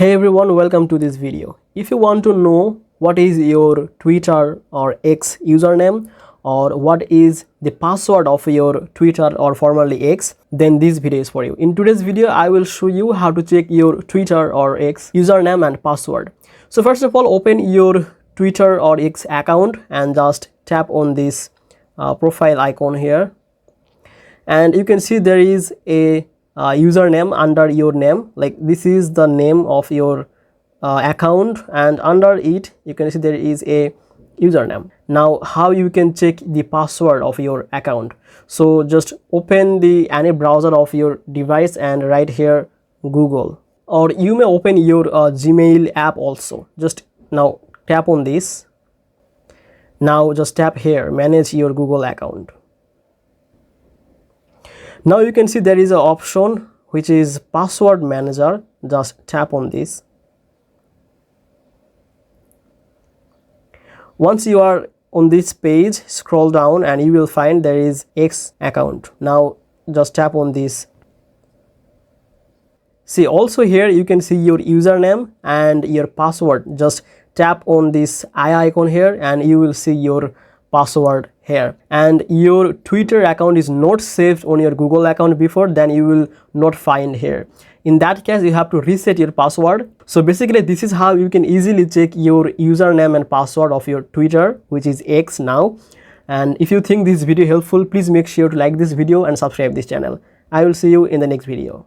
Hey everyone, welcome to this video. If you want to know what is your Twitter or X username or what is the password of your Twitter or formerly X, then this video is for you. In today's video, I will show you how to check your Twitter or X username and password. So first of all, open your Twitter or X account and just tap on this profile icon here. And you can see there is a username under your name, like this is the name of your account, and under it you can see there is a username. Now how you can check the password of your account? So just open any browser of your device and write here Google, or you may open your Gmail app also. Just now tap on this. Now just tap here manage your Google account. Now you can see there is an option which is password manager. Just tap on this. Once you are on this page, scroll down and you will find there is X account. Now just tap on this. See, also here you can see your username and your password. Just tap on this eye icon here and you will see your password here. And your Twitter account is not saved on your Google account before, then you will not find here. In that case, you have to reset your password. So basically this is how you can easily check your username and password of your Twitter, which is X now. And if you think this video helpful, please make sure to like this video and subscribe this channel. I will see you in the next video.